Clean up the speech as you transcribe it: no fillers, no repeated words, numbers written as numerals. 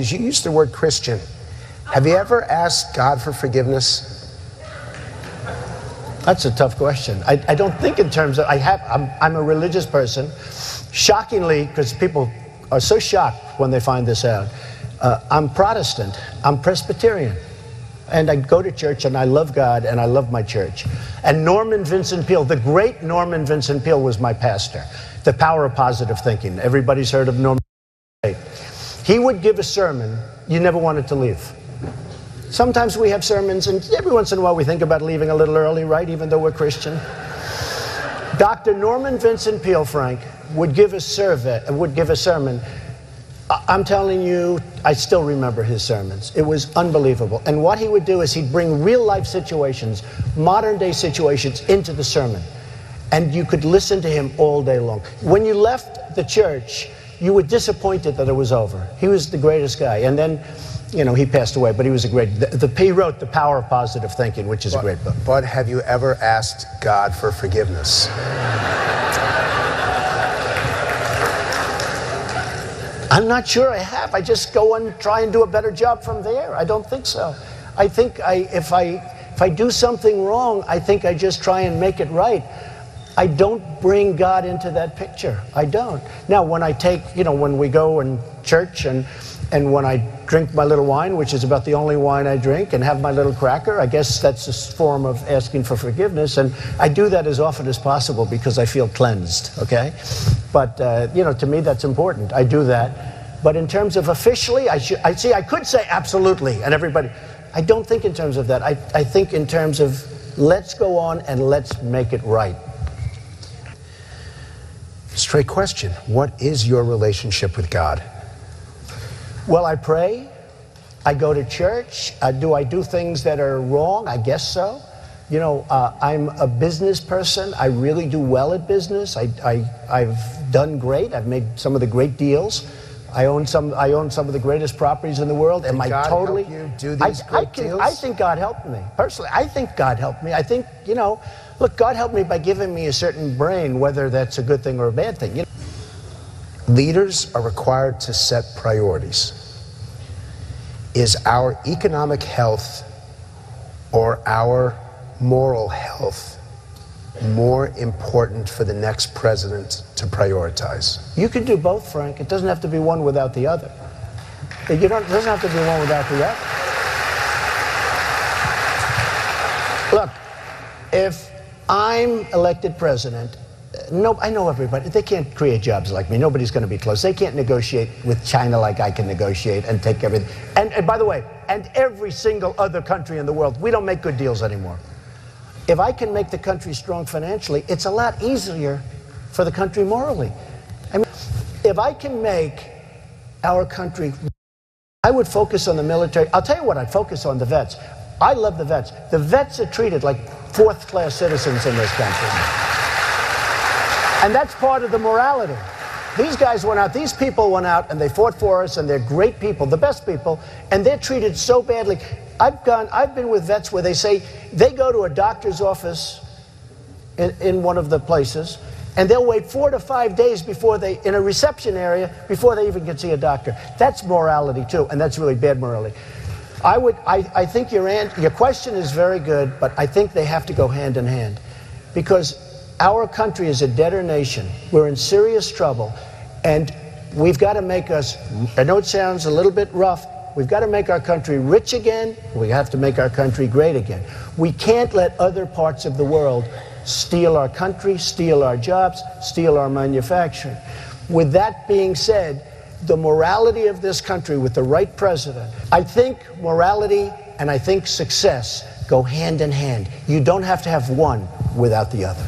because you used the word Christian. Have you ever asked God for forgiveness? That's a tough question. I don't think in terms of, I'm a religious person. Shockingly, because people are so shocked when they find this out, I'm Protestant, I'm Presbyterian. And I go to church and I love God and I love my church. And Norman Vincent Peale, the great Norman Vincent Peale was my pastor. The Power of Positive Thinking. Everybody's heard of Norman. He would give a sermon you never wanted to leave. Sometimes we have sermons and every once in a while we think about leaving a little early, right, even though we're Christian. Dr. Norman Vincent Peale, Frank, would give a sermon. I'm telling you, I still remember his sermons. It was unbelievable. And what he would do is he'd bring real life situations, modern day situations, into the sermon. And you could listen to him all day long. When you left the church, you were disappointed that it was over. He was the greatest guy. And then, you know, he passed away, but he was a great, he wrote The Power of Positive Thinking, which is a great book. But have you ever asked God for forgiveness? I'm not sure I have. I just go and try and do a better job from there. I don't think so. I think if I do something wrong, I think I just try and make it right. I don't bring God into that picture. I don't. Now, when I take, you know, when we go in church and when I drink my little wine, which is about the only wine I drink, and have my little cracker, I guess that's a form of asking for forgiveness. And I do that as often as possible because I feel cleansed, okay? But, you know, to me that's important. I do that. But in terms of officially, I could say absolutely, and everybody, I don't think in terms of that. I think in terms of let's go on and let's make it right. Straight question. What is your relationship with God? Well, I pray. I go to church. Do I do things that are wrong? I guess so. You know, I'm a business person. I really do well at business. I've done great. I've made some of the great deals. I own some of the greatest properties in the world. Am I totally? Help you do these great deals? I think God helped me. Personally, I think God helped me. I think, you know, look, God helped me by giving me a certain brain, whether that's a good thing or a bad thing. You know? Leaders are required to set priorities. Is our economic health or our moral health more important for the next president to prioritize? You can do both, Frank. It doesn't have to be one without the other. It doesn't have to be one without the other. Look, if I'm elected president, I know everybody. They can't create jobs like me. Nobody's going to be close. They can't negotiate with China like I can negotiate and take everything. And by the way, and every single other country in the world, we don't make good deals anymore. If I can make the country strong financially, it's a lot easier for the country morally. I mean, if I can make our country, I would focus on the military. I'll tell you what, I'd focus on the vets. I love the vets. The vets are treated like fourth-class citizens in this country. And that's part of the morality. These guys went out, these people went out, and they fought for us, and they're great people, the best people, and they're treated so badly. I've been with vets where they say they go to a doctor's office in one of the places, and they'll wait 4 to 5 days before in a reception area, before they even can see a doctor. That's morality too, and that's really bad morality. I think your question is very good, but I think they have to go hand in hand, because our country is a debtor nation. We're in serious trouble, and we've got to make us, I know it sounds a little bit rough, we've got to make our country rich again. We have to make our country great again. We can't let other parts of the world steal our country, steal our jobs, steal our manufacturing. With that being said, the morality of this country with the right president, I think morality and I think success go hand in hand. You don't have to have one without the other.